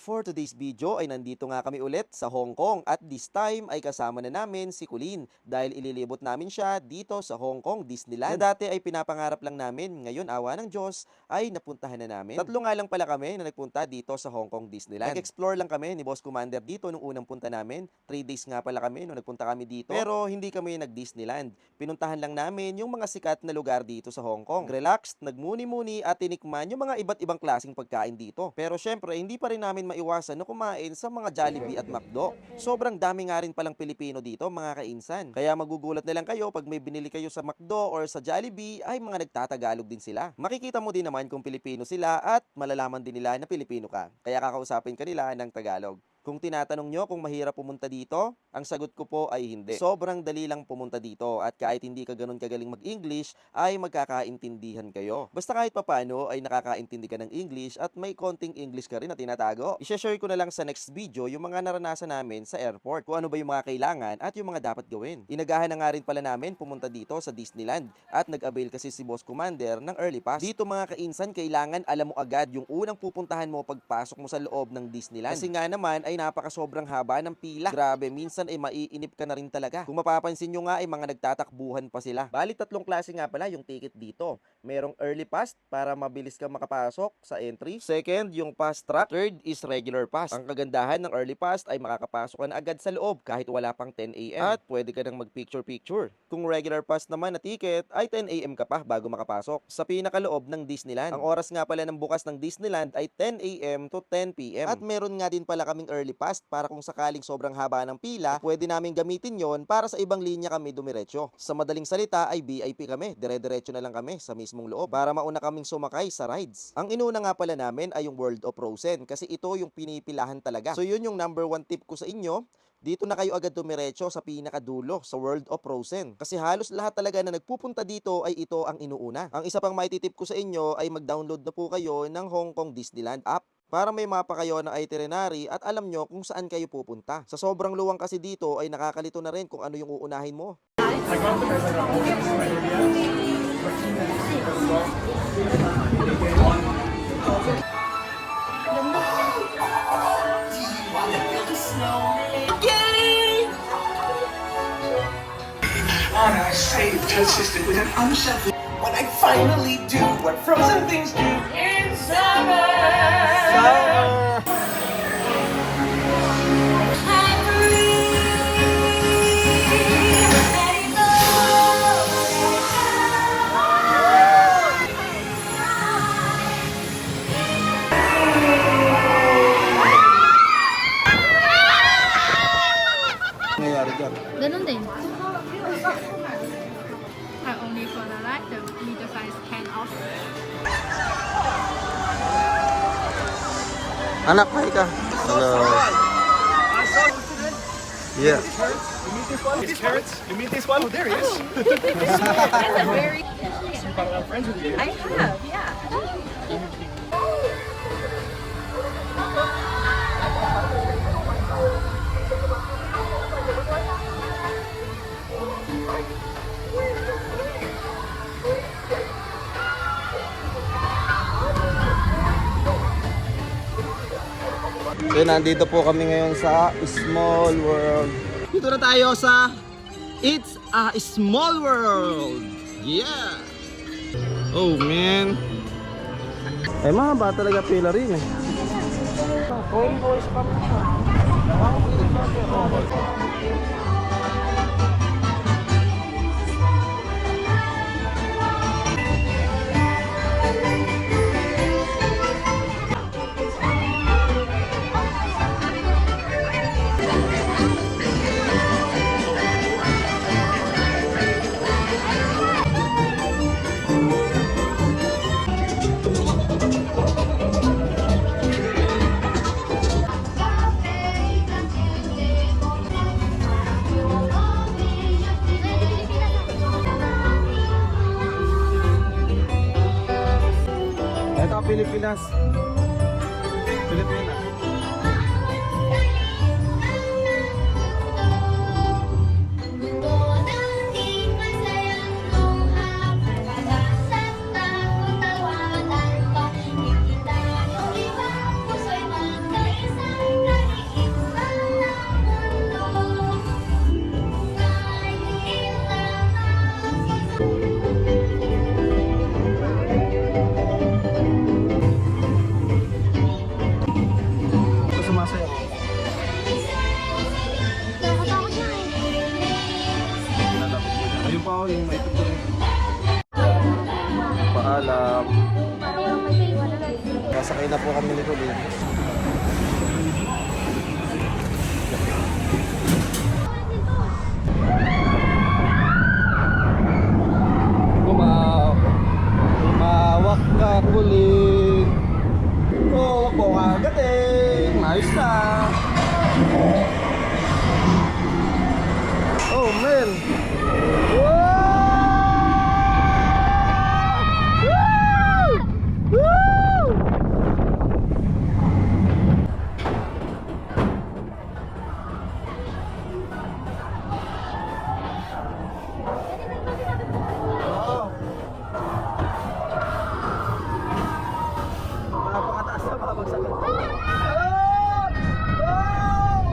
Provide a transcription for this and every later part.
for today's video ay nandito nga kami ulit sa Hong Kong at this time ay kasama na namin si Colleen dahil ililibot namin siya dito sa Hong Kong Disneyland. Na dati ay pinapangarap lang namin, ngayon awa ng Diyos ay napuntahan na namin. Tatlo nga lang pala kami na nagpunta dito sa Hong Kong Disneyland. Nag-explore lang kami ni Boss Commander dito nung unang punta namin. 3 days nga pala kami nung nagpunta kami dito. Pero hindi kami nag-Disneyland. Pinuntahan lang namin yung mga sikat na lugar dito sa Hong Kong. Relaxed, nagmuni-muni at tinikman yung mga iba't ibang klaseng pagkain dito. Pero syempre, hindi pa rin namin maiwasan na kumain sa mga Jollibee at McDo. Sobrang dami nga rin palang Pilipino dito, mga kainsan. Kaya magugulat na lang kayo pag may binili kayo sa McDo or sa Jollibee ay mga nagtatagalog din sila. Makikita mo din naman kung Pilipino sila at malalaman din nila na Pilipino ka. Kaya kakausapin ka nila ng Tagalog. Kung tinatanong nyo kung mahirap pumunta dito, ang sagot ko po ay hindi. Sobrang dali lang pumunta dito at kahit hindi ka ganun kagaling mag-English, ay magkakaintindihan kayo. Basta kahit papano ay nakakaintindi ka ng English at may konting English ka rin na tinatago. I-share ko na lang sa next video yung mga naranasan namin sa airport, kung ano ba yung mga kailangan at yung mga dapat gawin. Inagahan na nga rin pala namin pumunta dito sa Disneyland at nag-avail kasi si Boss Commander ng early pass. Dito mga kainsan, kailangan alam mo agad yung unang pupuntahan mo pagpasok mo sa loob ng Disneyland. Kasi nga naman ay napaka-sobrang haba ng pila. Grabe, minsan ay maiinip ka na rin talaga. Kung mapapansin nyo nga ay mga nagtatakbuhan pa sila. Bali, 3 klase nga pala yung ticket dito. Merong early pass para mabilis kang makapasok sa entry. Second, yung fast track. Third is regular pass. Ang kagandahan ng early pass ay makakapasok ka na agad sa loob kahit wala pang 10 AM. At pwede ka nang mag-picture-picture. Kung regular pass naman na ticket ay 10 AM ka pa bago makapasok sa pinakaloob ng Disneyland. Ang oras nga pala ng bukas ng Disneyland ay 10 AM to 10 PM. At meron nga din pala kaming early pass para kung sakaling sobrang haba ng pila, pwede namin gamitin yon para sa ibang linya kami dumiretso. Sa madaling salita ay VIP kami, dire-diretso na lang kami sa mismong loob para mauna kaming sumakay sa rides. Ang inuna nga pala namin ay yung World of Frozen kasi ito yung pinipilahan talaga. So yun yung number 1 tip ko sa inyo. Dito na kayo agad dumiretso sa pinakadulo sa World of Frozen. Kasi halos lahat talaga na nagpupunta dito ay ito ang inuuna. Ang isa pang maititip ko sa inyo ay mag-download na po kayo ng Hong Kong Disneyland app para may mapa kayo na itinerary at alam nyo kung saan kayo pupunta. Sa sobrang luwang kasi dito ay nakakalito na rin kung ano yung uunahin mo. Anna saved her sister with an unselfish. When I finally do what frozen things do in summer. Ganun din. Only for the light, the middle size can off. Anak, hi ka. Hello. Yeah. These carrots? You meet this one? Oh, there he is. That's a very... I'm friends with you. I have, yeah. So nandito po kami ngayon sa Small World. Dito na tayo sa It's a Small World. Yeah. Oh man. Ay mahaba talaga pila rin eh. Homeboys pa mo. Ito Pilipinas. Pilipinas. Kita yung iba, puso'y magkaisa. sa'yo. Nakatakot na eh. Lalapit ko dyan. Ayun pa ako yung may tutuloy. Paalam. Parang walang mag-iwan na lang. Sasakay na po kami ni Colleen. Umawak ka, Colleen. Oo, wag po agad eh. Ayos na. Oh, man. Woo! Woo! Oo. Napakataas na babagsak. Oh! Oh!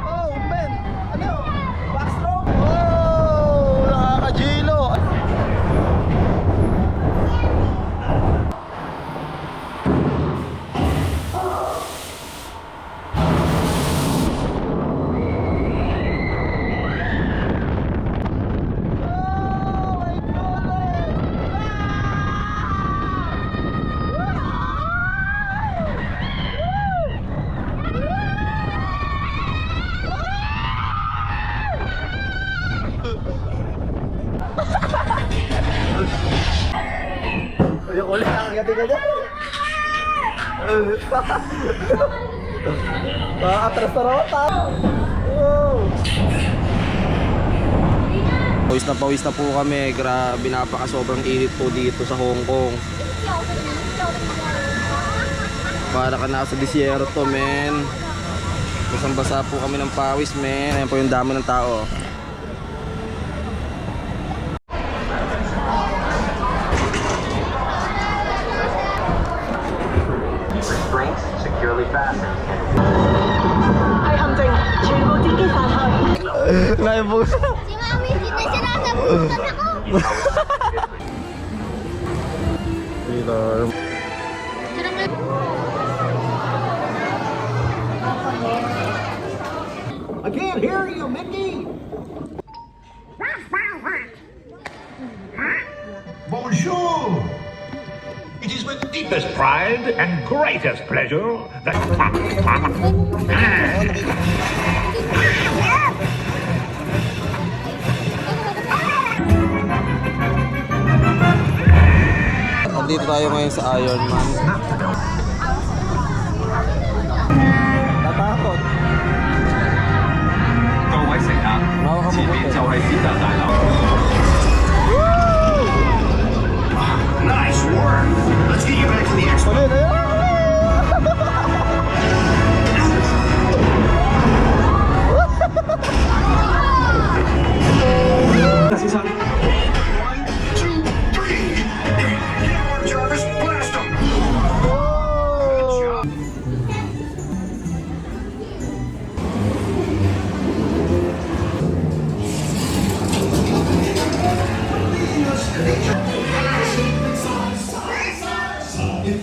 Oh, man! Ano? Backstroke? Oh! Nakaka-Gilo! Oh my goodness! Yung ulit nakagati ka dyan. Atras na raw ta. Pawis na po kami. Grabe, napaka sobrang init po dito sa Hong Kong. Para ka nasa disyerto, men. Basang-basa po kami ng pawis, men. Ayan po yung dami ng tao. Restraints securely fastened. Naibog. Si Mami, dito siya nakabutan ako. Sira nga. I can't hear you, Mickey! Bonjour! It is with deepest pride and greatest pleasure that... Nandito tayo ngayon sa Iron Man. Natakot. Mawa ka Nice work! Let's get you back to the expo. One, two, three! Jarvis, blast him! Good job. If